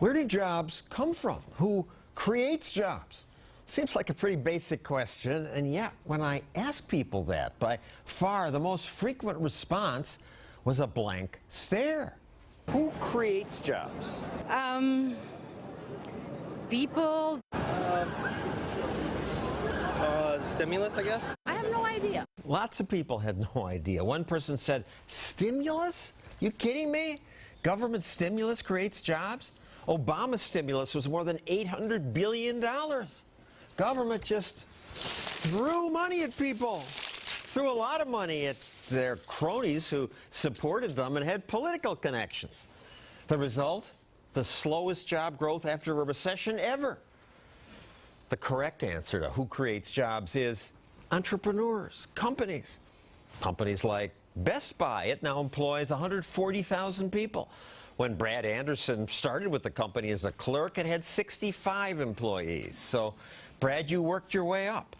Where do jobs come from? Who creates jobs? Seems like a pretty basic question, and yet when I ask people that, by far the most frequent response was a blank stare. Who creates jobs? People. Stimulus, I guess? I have no idea. Lots of people had no idea. One person said, stimulus? You kidding me? Government stimulus creates jobs? Obama's stimulus was more than $800 billion. Government just threw money at people, threw a lot of money at their cronies who supported them and had political connections. The result? The slowest job growth after a recession ever. The correct answer to who creates jobs is entrepreneurs, companies. Companies like Best Buy, it now employs 140,000 people. When Brad Anderson started with the company as a clerk, it had 65 employees. So, Brad, you worked your way up.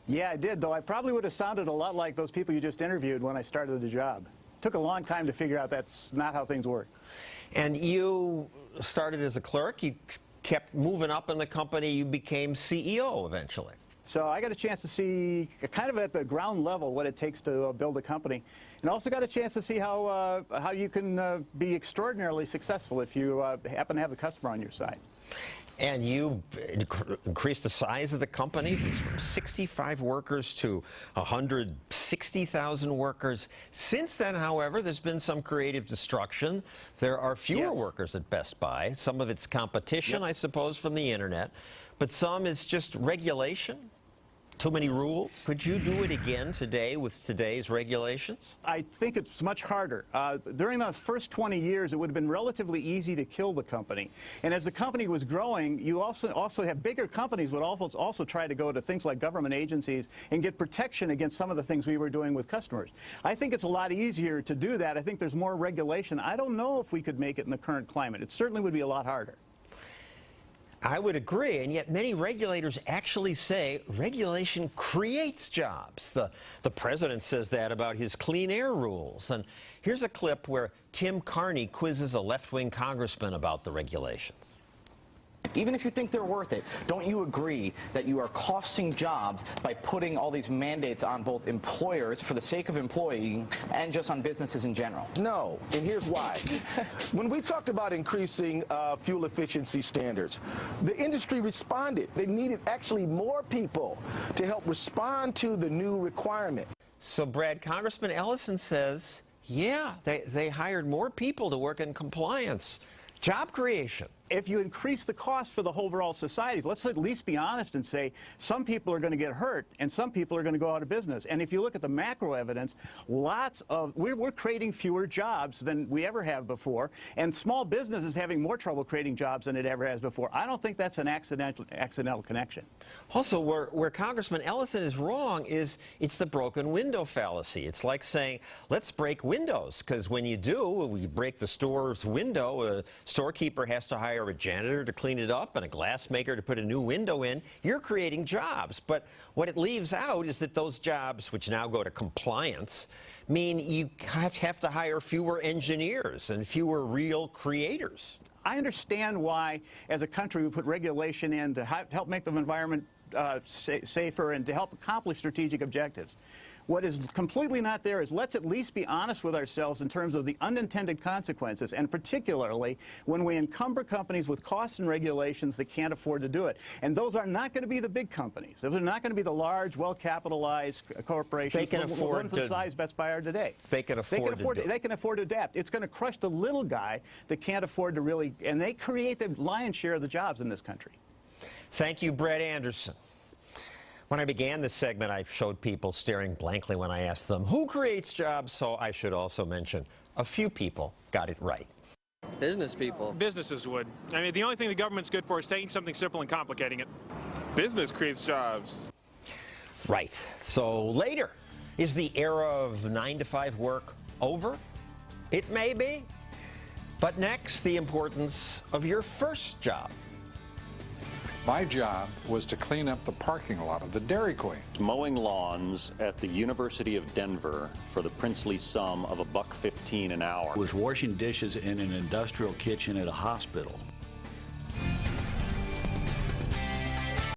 Yeah, I did, though I probably would have sounded a lot like those people you just interviewed when I started the job. It took a long time to figure out that's not how things work. And you started as a clerk, you kept moving up in the company, you became CEO eventually. So I got a chance to see kind of at the ground level what it takes to build a company, and also got a chance to see how you can be extraordinarily successful if you happen to have the customer on your side. And you increased the size of the company from 65 workers to 160,000 workers. Since then, however, there's been some creative destruction. There are fewer workers at Best Buy. Some of it's competition, I suppose, from the internet. But some is just regulation. Too many rules. Could you do it again today with today's regulations? I think it's much harder. During those first 20 years, it would have been relatively easy to kill the company. And as the company was growing, you also have bigger companies would also try to go to things like government agencies and get protection against some of the things we were doing with customers. I think it's a lot easier to do that. I think there's more regulation. I don't know if we could make it in the current climate. It certainly would be a lot harder. I would agree, and yet many regulators actually say regulation creates jobs. The president says that about his clean air rules. And here's a clip where Tim Carney quizzes a left-wing congressman about the regulations. Even if you think they're worth it, don't you agree that you are costing jobs by putting all these mandates on both employers for the sake of employing and just on businesses in general? No, and here's why. When we talked about increasing fuel efficiency standards, the industry responded. They needed actually more people to help respond to the new requirement. So, Brad, Congressman Ellison says, yeah, they hired more people to work in compliance. Job creation. If you increase the cost for the whole overall society, let's at least be honest and say some people are going to get hurt and some people are going to go out of business. And if you look at the macro evidence, we're creating fewer jobs than we ever have before, and small business is having more trouble creating jobs than it ever has before. I don't think that's an accidental connection. Also, where Congressman Ellison is wrong is it's the broken window fallacy. It's like saying, let's break windows, because when you do, you break the store's window, a storekeeper has to hire a janitor to clean it up and a glassmaker to put a new window in. You're creating jobs. But what it leaves out is that those jobs, which now go to compliance, mean you have to hire fewer engineers and fewer real creators. I understand why, as a country, we put regulation in to help make the environment safer and to help accomplish strategic objectives. What is completely not there is let's at least be honest with ourselves in terms of the unintended consequences, and particularly when we encumber companies with costs and regulations that can't afford to do it. And those are not going to be the big companies. Those are not going to be the large, well-capitalized corporations. They can afford ones the size Best Buy are today. They can afford to adapt. It's going to crush the little guy that can't afford to really, and they create the lion's share of the jobs in this country. Thank you, Brad Anderson. When I began this segment, I showed people staring blankly when I asked them, who creates jobs? So I should also mention, a few people got it right. Business people. Businesses would. I mean, the only thing the government's good for is taking something simple and complicating it. Business creates jobs. Right. So later, is the era of 9-to-5 work over? It may be. But next, the importance of your first job. My job was to clean up the parking lot of the Dairy Queen. Mowing lawns at the University of Denver for the princely sum of $1.15 an hour. Was washing dishes in an industrial kitchen at a hospital.